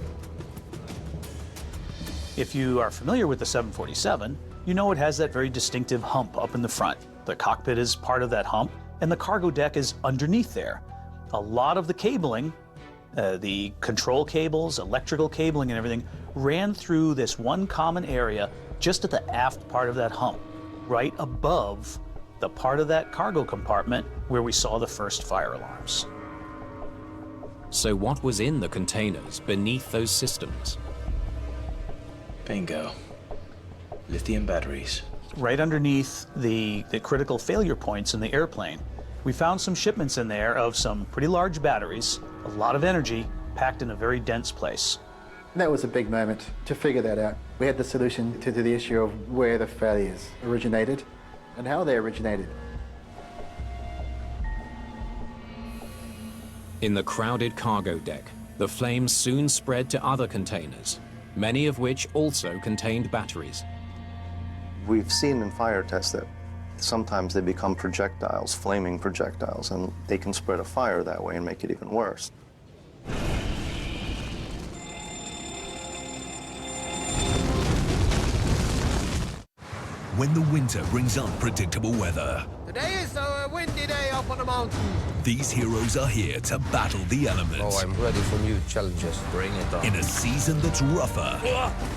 If you are familiar with the 747, you know it has that very distinctive hump up in the front. The cockpit is part of that hump, and the cargo deck is underneath there. A lot of the cabling, the control cables, electrical cabling and everything, ran through this one common area just at the aft part of that hump, right above the part of that cargo compartment where we saw the first fire alarms. So what was in the containers beneath those systems? Bingo. Lithium batteries. Right underneath the critical failure points in the airplane, we found some shipments in there of some pretty large batteries, a lot of energy, packed in a very dense place. And that was a big moment to figure that out. We had the solution to the issue of where the failures originated and how they originated. In the crowded cargo deck, the flames soon spread to other containers, many of which also contained batteries. We've seen in fire tests that sometimes they become projectiles, flaming projectiles, and they can spread a fire that way and make it even worse. When the winter brings unpredictable weather, Today is a windy day up on the mountain. these heroes are here to battle the elements. Oh, I'm ready for new challenges. Bring it on. In a season that's rougher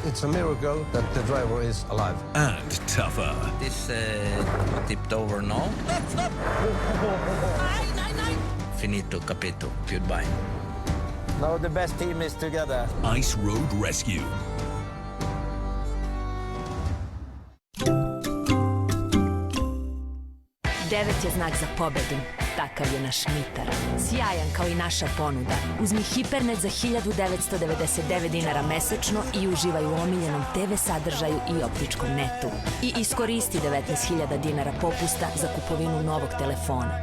It's a miracle that the driver is alive. and tougher. This tipped over now. Finito, capito. Goodbye. Now the best team is together. Ice Road Rescue. 9 je znak za pobedu. Takav je naš mitar. Sjajan kao i naša ponuda. Uzmi Hipernet za 1999 dinara mesečno i uživaj u omiljenom TV sadržaju i optičkom netu. I iskoristi 19.000 dinara popusta za kupovinu novog telefona.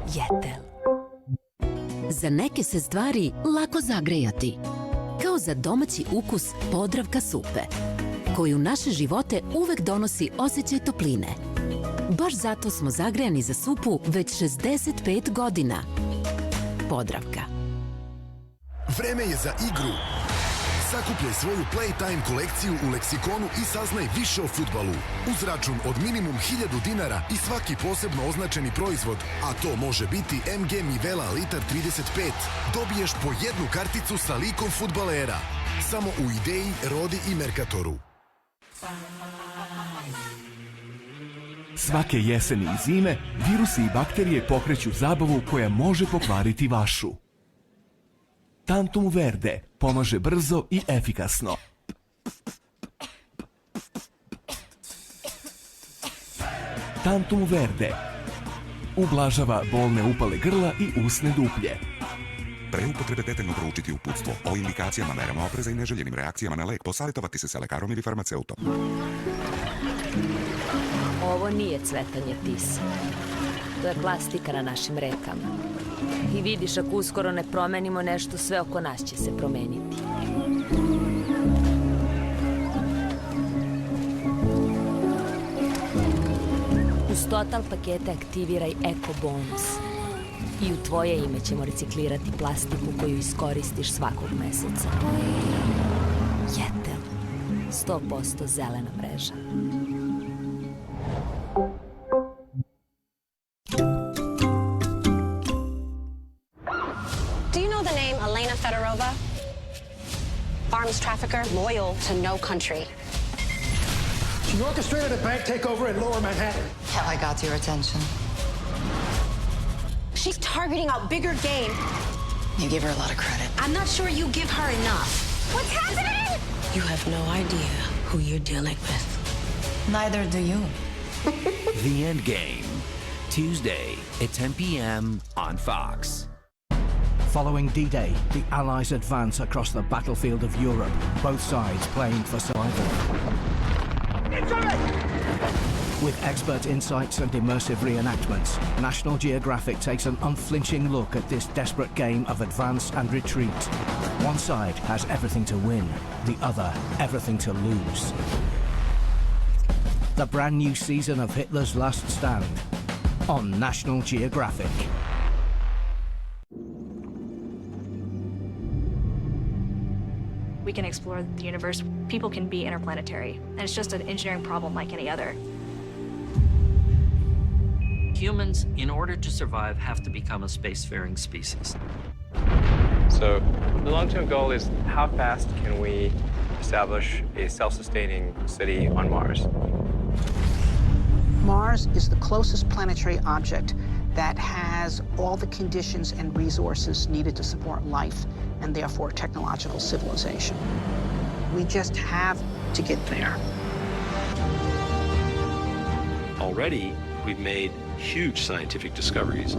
Jetel. Za neke se stvari lako zagrejati. Kao za domaći ukus Podravka supe, koji u naše živote uvek donosi osjećaj topline. Baš zato smo zagrejani za supu već 65 godina. Podravka. Vreme je za igru. Sakupljaj svoju Playtime kolekciju u Leksikonu i saznaj više o fudbalu. Uz račun od minimum 1000 dinara i svaki posebno označeni proizvod, a to može biti MG Mivela litar 35, dobiješ po jednu karticu sa likom fudbalera. Samo u Ideji, Rodi i Merkatoru. Svake jeseni i zime virusi i bakterije pokreću zabavu koja može pokvariti vašu. Tantum Verde pomaže brzo i efikasno. Tantum Verde ublažava bolne upale grla i usne duplje. Pre upotrebe detaljno proučiti uputstvo o indikacijama, merama opreza i neželjenim reakcijama na lek, posavjetovati se sa lekarom ili farmaceutom. Ovo nije cvetanje tisa. To je plastika na našim rekama. I vidiš, ako uskoro ne promenimo nešto, sve oko nas će se promeniti. Uz Total pakete aktiviraj Eko bonus. I u tvoje ime ćemo reciklirati plastiku koju iskoristiš svakog meseca. Jetel. 100% zelena mreža. Arms trafficker, loyal to no country. She orchestrated a bank takeover in Lower Manhattan. Hell, I got your attention. She's targeting out bigger game. You give her a lot of credit. I'm not sure you give her enough. What's happening? You have no idea who you're dealing with. Neither do you. The End Game, Tuesday at 10 p.m. on Fox. Following D-Day, the Allies advance across the battlefield of Europe, both sides playing for survival. With expert insights and immersive reenactments, National Geographic takes an unflinching look at this desperate game of advance and retreat. One side has everything to win, the other everything to lose. The brand new season of Hitler's Last Stand on National Geographic. We can explore the universe. People can be interplanetary, and it's just an engineering problem like any other. Humans, in order to survive, have to become a spacefaring species. So the long-term goal is how fast can we establish a self-sustaining city on Mars? Mars is the closest planetary object that has all the conditions and resources needed to support life and therefore technological civilization. We just have to get there. Already, we've made huge scientific discoveries.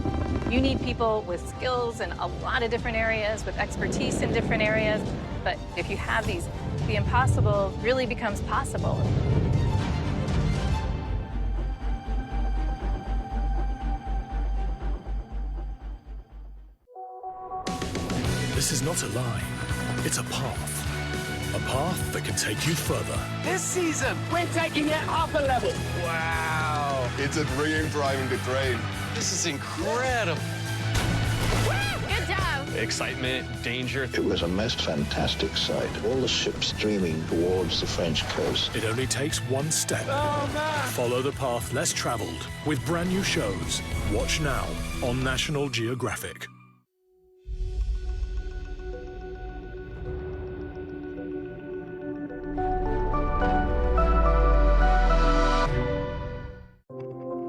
You need people with skills in a lot of different areas, with expertise in different areas. But if you have these, the impossible really becomes possible. This is not a line, it's a path. A path that can take you further. This season, we're taking it up a level. Wow. It's a dream driving the train. This is incredible. Good job. Excitement, danger. It was a most fantastic sight. All the ships streaming towards the French coast. It only takes one step. Oh, man. Follow the path less traveled with brand new shows. Watch now on National Geographic.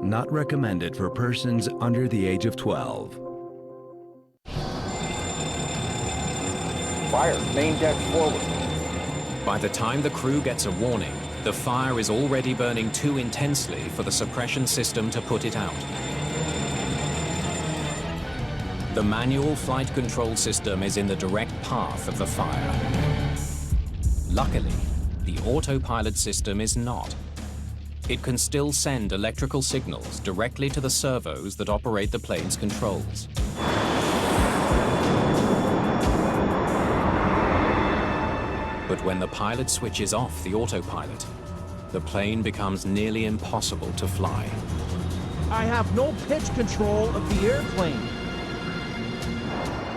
Not recommended for persons under the age of 12. Fire, main deck forward. By the time the crew gets a warning, The fire is already burning too intensely for the suppression system to put it out. The manual flight control system is in the direct path of the fire. Luckily, the autopilot system is not. It can still send electrical signals directly to the servos that operate the plane's controls. But when the pilot switches off the autopilot, the plane becomes nearly impossible to fly. I have no pitch control of the airplane.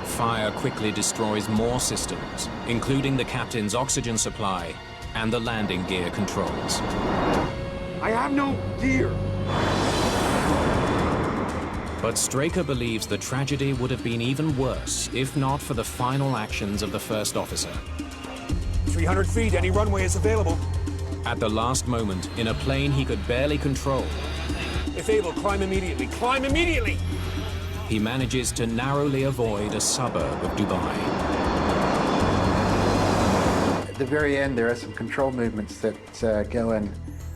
Fire quickly destroys more systems, including the captain's oxygen supply and the landing gear controls. I have no gear. But Straker believes the tragedy would have been even worse if not for the final actions of the first officer. 300 feet, any runway is available. At the last moment, in a plane he could barely control, If able, climb immediately. Climb immediately! he manages to narrowly avoid a suburb of Dubai. At the very end, there are some control movements that go in,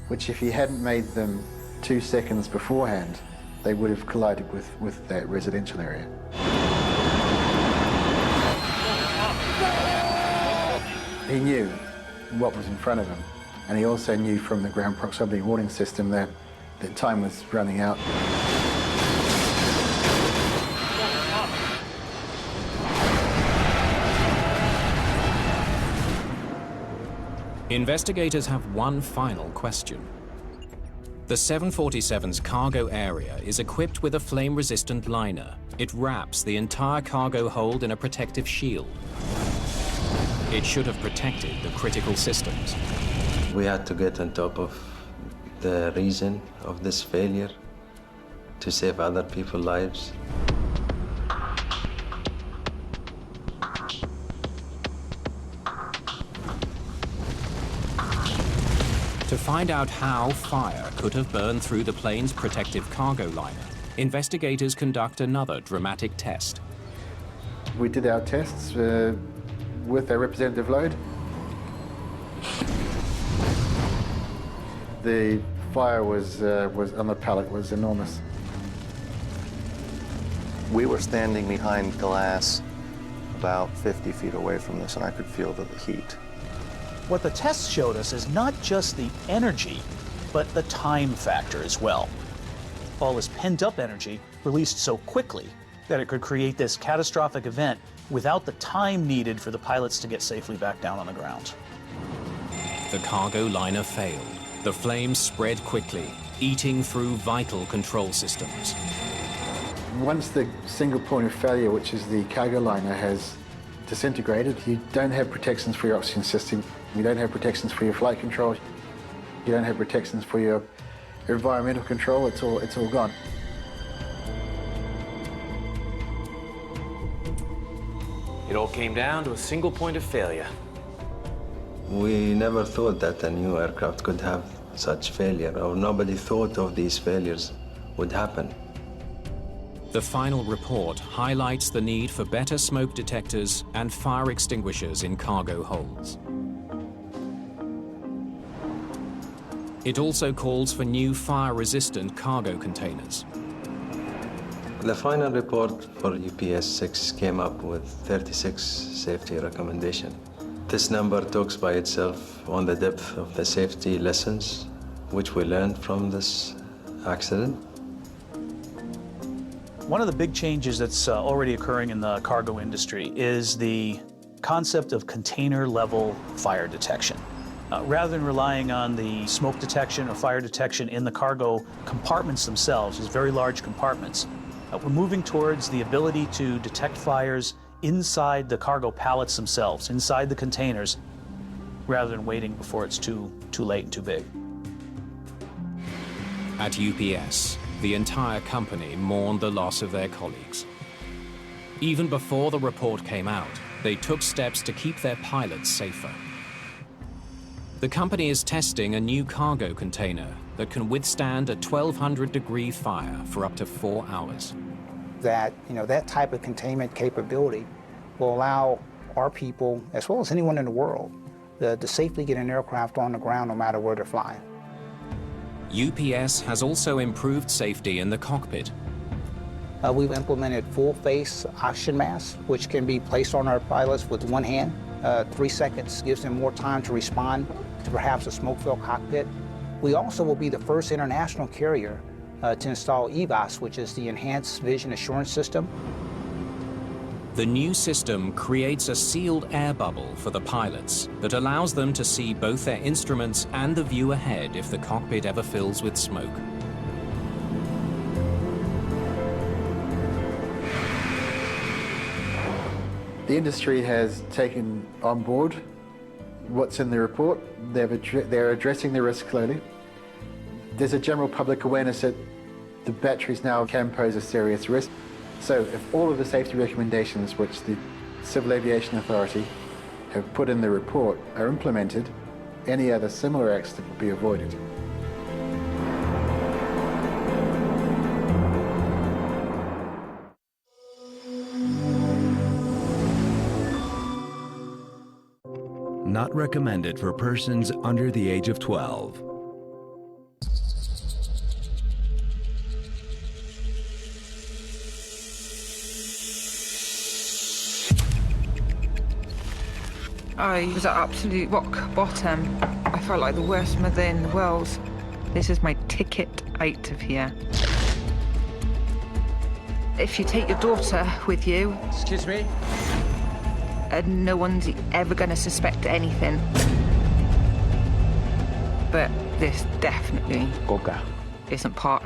which if he hadn't made them 2 seconds beforehand, they would have collided with that residential area. He knew what was in front of him, and he also knew from the ground proximity warning system that time was running out. Investigators have one final question. The 747's cargo area is equipped with a flame-resistant liner. It wraps the entire cargo hold in a protective shield. It should have protected the critical systems. We had to get on top of the reason of this failure to save other people's lives. To find out how fire could have burned through the plane's protective cargo liner, investigators conduct another dramatic test. We did our tests with a representative load. The fire was on the pallet was enormous. We were standing behind glass about 50 feet away from this, and I could feel the heat. What the tests showed us is not just the energy, but the time factor as well. All this pent-up energy released so quickly that it could create this catastrophic event without the time needed for the pilots to get safely back down on the ground. The cargo liner failed. The flames spread quickly, eating through vital control systems. Once the single point of failure, which is the cargo liner, has disintegrated, you don't have protections for your oxygen system, you don't have protections for your flight control, you don't have protections for your environmental control, it's all gone. It all came down to a single point of failure. We never thought that a new aircraft could have such failure, or nobody thought of these failures would happen. The final report highlights the need for better smoke detectors and fire extinguishers in cargo holds. It also calls for new fire-resistant cargo containers. The final report for UPS 6 came up with 36 safety recommendations. This number talks by itself on the depth of the safety lessons which we learned from this accident. One of the big changes that's already occurring in the cargo industry is the concept of container-level fire detection. Rather than relying on the smoke detection or fire detection in the cargo compartments themselves, these very large compartments, we're moving towards the ability to detect fires inside the cargo pallets themselves, inside the containers, rather than waiting before it's too late and too big. At UPS, the entire company mourned the loss of their colleagues. Even before the report came out, they took steps to keep their pilots safer. The company is testing a new cargo container that can withstand a 1,200-degree fire for up to 4 hours. That type of containment capability will allow our people, as well as anyone in the world, to safely get an aircraft on the ground no matter where they're flying. UPS has also improved safety in the cockpit. We've implemented full-face oxygen masks, which can be placed on our pilots with one hand. 3 seconds gives them more time to respond to perhaps a smoke-filled cockpit. We also will be the first international carrier to install EVAS, which is the Enhanced Vision Assurance System. The new system creates a sealed air bubble for the pilots that allows them to see both their instruments and the view ahead if the cockpit ever fills with smoke. The industry has taken on board what's in the report. They're addressing the risk slowly. There's a general public awareness that the batteries now can pose a serious risk. So if all of the safety recommendations which the Civil Aviation Authority have put in the report are implemented, any other similar accident will be avoided. Not recommended for persons under the age of 12. I was at absolute rock bottom. I felt like the worst mother in the world. This is my ticket out of here. If you take your daughter with you... Excuse me? And no one's ever going to suspect anything. But this definitely isn't part